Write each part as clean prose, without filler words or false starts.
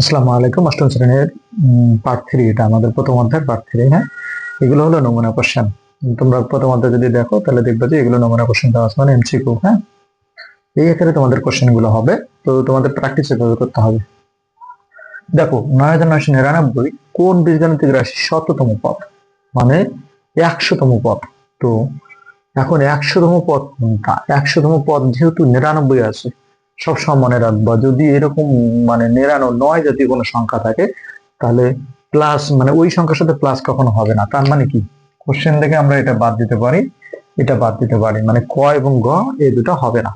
আসসালামু আলাইকুম। অষ্টম শ্রেণীর পার্ট 3, এটা আমাদের প্রথম অধ্যায়ের পার্ট 3। হ্যাঁ, এগুলো হলো নমুনা কোশ্চেন। তোমরা প্রথম অধ্যায় যদি দেখো তাহলে দেখবে যে এগুলো নমুনা কোশ্চেন দেওয়া আছে, মানে এমসিকিউ। হ্যাঁ, এই আকারে তোমাদের কোশ্চেন গুলো হবে। তো তোমাদের প্র্যাকটিস এভাবে করতে হবে। দেখো, 9999 কোন বীজগাণিতিক রাশি শততম পদ, মানে 100তম পদ। তো এখন 100তম পদ কোনটা? 100তম পদ যেহেতু 99 আছে, সবসময় মনে রাখবা যদি এরকম মানে 99 জাতীয় কোনো সংখ্যা থাকে তাহলে প্লাস, মানে ওই সংখ্যার সাথে প্লাস কখনো হবে না। তার মানে কি, কোশ্চেন থেকে আমরা এটা বাদ দিতে পারি, এটা বাদ দিতে পারি, মানে ক এবং গ এই দুটো হবে না।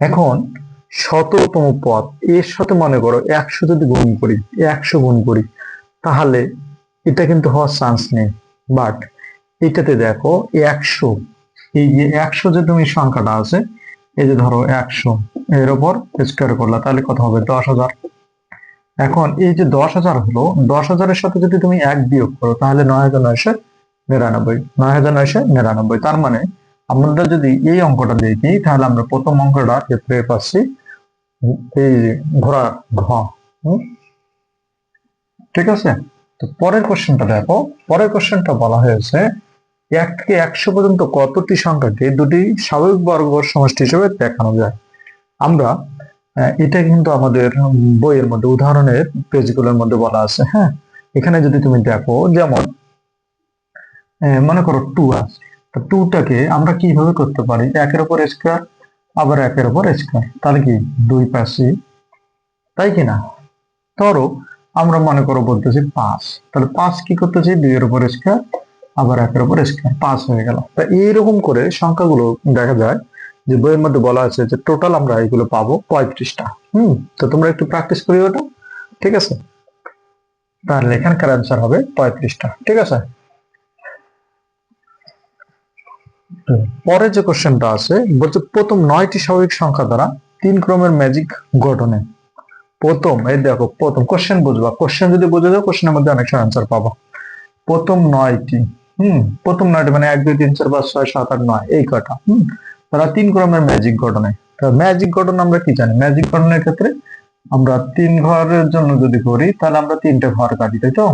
এখন শততম পদ, এর সাথে মনে করো 100 যদি গুণ করি, 100 গুণ করি, তাহলে এটা কিন্তু হওয়ার চান্স নেই। বাট এটাতে দেখো 100, এই যে 100 যে তুমি সংখ্যাটা আছে, এই যে ধরো 100 এর উপর স্কোয়ার করলা, তাহলে কত হবে? 10,000। এখন এই যে 10,000 হলো, 10,000-এর সাথে যদি তুমি 1 বিয়োগ করো তাহলে 9,999, 9,999। তার মানে আমরা যদি এই অঙ্কটা দেখি তাহলে আমরা প্রথম অঙ্কটা ক্ষেত্রে পাচ্ছি এই ঘোড়া ঘ। ঠিক আছে। তো পরের কোশ্চেনটা দেখো, পরের কোশ্চেনটা বলা হয়েছে 1 থেকে 100 পর্যন্ত কতটি সংখ্যাকে দুটি স্বাভাবিক বর্গ সমষ্টি হিসেবে দেখানো যায়। আমরা এটা কিন্তু আমাদের বইয়ের মধ্যে উদাহরণের পেজগুলোর মধ্যে বলা আছে। হ্যাঁ, এখানে যদি তুমি দেখো, যেমন মনে করো 2 আছে, তো 2টাকে আমরা কিভাবে করতে পারি? 1-এর উপর স্কয়ার, আবার 1-এর উপর স্কয়ার, তাহলে কি 2 পাচ্ছি, তাই কিনা? ধরো আমরা মনে করো বলতেছি 5, তাহলে 5 কি করতেছি? 2-এর উপর স্কয়ার, আবার 1-এর উপর স্কয়ার, 5 হয়ে গেল। তা এইরকম করে সংখ্যাগুলো দেখা যায় যে বইয়ের মধ্যে বলা আছে যে টোটাল আমরা এগুলো পাবো 35টা। তো তোমরা একটু প্র্যাকটিস করি ওটা, ঠিক আছে? তাহলে এখানকার অ্যান্সার হবে 35টা। ঠিক আছে। পরে যে কোশ্চেনটা আছে বলছে প্রথম 9টি স্বাভাবিক সংখ্যা দ্বারা 3 ক্রমের ম্যাজিক গঠনে। প্রথম, এই দেখো, প্রথম কোশ্চেন বুঝবা, কোশ্চেন যদি বুঝে যাও কোশ্চেনের মধ্যে অনেক অ্যান্সার পাবো। প্রথম 9টি, প্রথম 9টি মানে 1 2 3 4 5 6 7 8 9, এই কটা। তারা 3 ক্রমের ম্যাজিক গঠনে। ম্যাজিক গঠন আমরা কি জানি? ম্যাজিক গঠনের ক্ষেত্রে আমরা 3 ঘরের জন্য যদি করি তাহলে আমরা 3টে ঘর কাটি, তাই তো?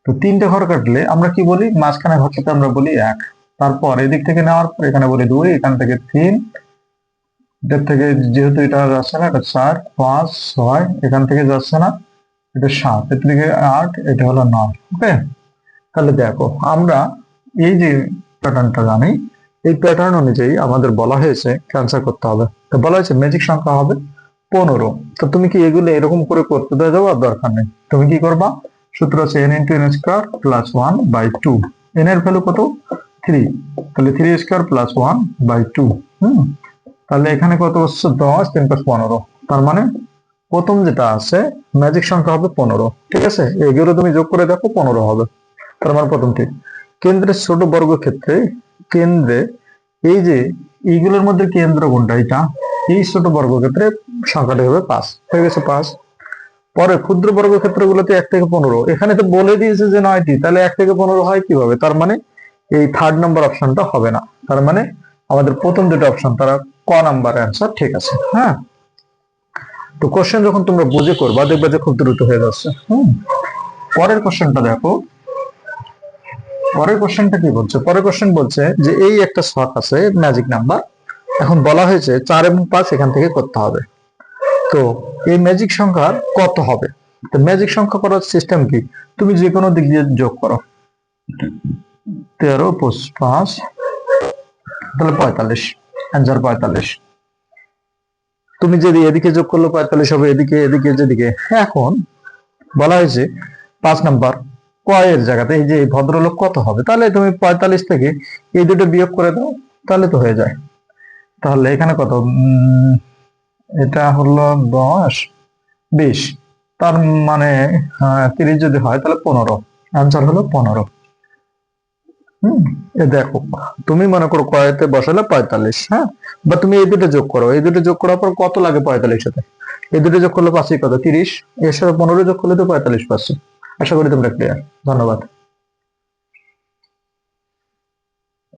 তো 3টে ঘর কাটলে আমরা কি বলি? মাঝখানে ঘরটাতে আমরা বলি 1, তারপর এদিক থেকে নেওয়ার পর এখানে বলি 2, এখান থেকে 3, এটার থেকে যেহেতু এটা যাচ্ছে না, এটা 4 5 6, এখান থেকে যাচ্ছে না, এটা 7, এর থেকে 8, এটা হলো 9। ওকে, তাহলে দেখো আমরা এই যে প্যাটার্নটা জানি, এই প্যাটার্ন অনুযায়ী আমাদের বলা হয়েছে ক্যান্সেল করতে হবে। তো বলা হয়েছে ম্যাজিক সংখ্যা হবে 15। তো তুমি কি এগুলো এরকম করে করতে যাওয়ার দরকার নেই। তুমি কি করবা? সূত্র আছে n into n square plus 1/2। n এর ভ্যালু কত? 3, তাহলে 3 স্কোয়ার প্লাস 1/2। তাহলে এখানে কত হচ্ছে? 10 3 + 15। তার মানে প্রথম যেটা আছে ম্যাজিক সংখ্যা হবে 15। ঠিক আছে, এগুলো তুমি যোগ করে দেখো 15 হবে। তার মানে প্রথম ঠিক। কেন্দ্রের ছোট বর্গক্ষেত্রে কেন্দ্রে, এই যে এইগুলোর মধ্যে কেন্দ্র কোনটা? এটা। এই ছোট বর্গক্ষেত্রে সংখ্যাটা হবে 5, হয়ে গেছে 5। পরে ক্ষুদ্র বর্গক্ষেত্র গুলোতে 1 থেকে 15, এখানে তো বলে দিয়েছে যে 9টি, তাহলে 1 থেকে 15 হয় কিভাবে? তার মানে এই 3rd নাম্বার অপশনটা হবে না। তার মানে আমাদের প্রথম দুটো অপশন তারা ক নাম্বার অ্যান্সার ঠিক আছে। হ্যাঁ, তো কোশ্চেন যখন তোমরা বুঝে করবা দেখবে যে খুব দ্রুত হয়ে যাচ্ছে। পরের কোশ্চেনটা দেখো, পরের কোশ্চেনটা কি বলছে? পরের কোশ্চেন বলছে যে এই একটা ছক আছে ম্যাজিক নাম্বার, এখন বলা হয়েছে 4 এবং 5 এখান থেকে করতে হবে। তো এই ম্যাজিক সংখ্যা কত হবে? তো ম্যাজিক সংখ্যা করার সিস্টেম কি? তুমি যে কোনো দিক দিয়ে যোগ করো, 13 + 5, তাহলে 45, অ্যান্সার 45। তুমি যদি এদিকে যোগ করলে 45 হবে, এদিকে এদিকে যেদিকে। এখন বলা হয়েছে 5 নাম্বার ক এর জায়গাতে এই যে ভদ্রলোক কত হবে, তাহলে তুমি 45 থেকে এই দুটো বিয়োগ করে দাও, তাহলে তো হয়ে যায়। তাহলে এখানে কত? এটা হলো 10 20, তার মানে 30 যদি হয় তাহলে 15, আনসার হলো 15। এ দেখো, তুমি মনে করো কয়েতে বসালে 45, হ্যাঁ, বা তুমি এই দুটো যোগ করো, এই দুটো যোগ করার পর কত লাগে 45 সাথে? এই দুটো যোগ করলে পাচ্ছি কত? 30, এর সাথে 15 যোগ করলে তো 45 পাচ্ছি। আশা করি তোমরা ক্লিয়ার। ধন্যবাদ।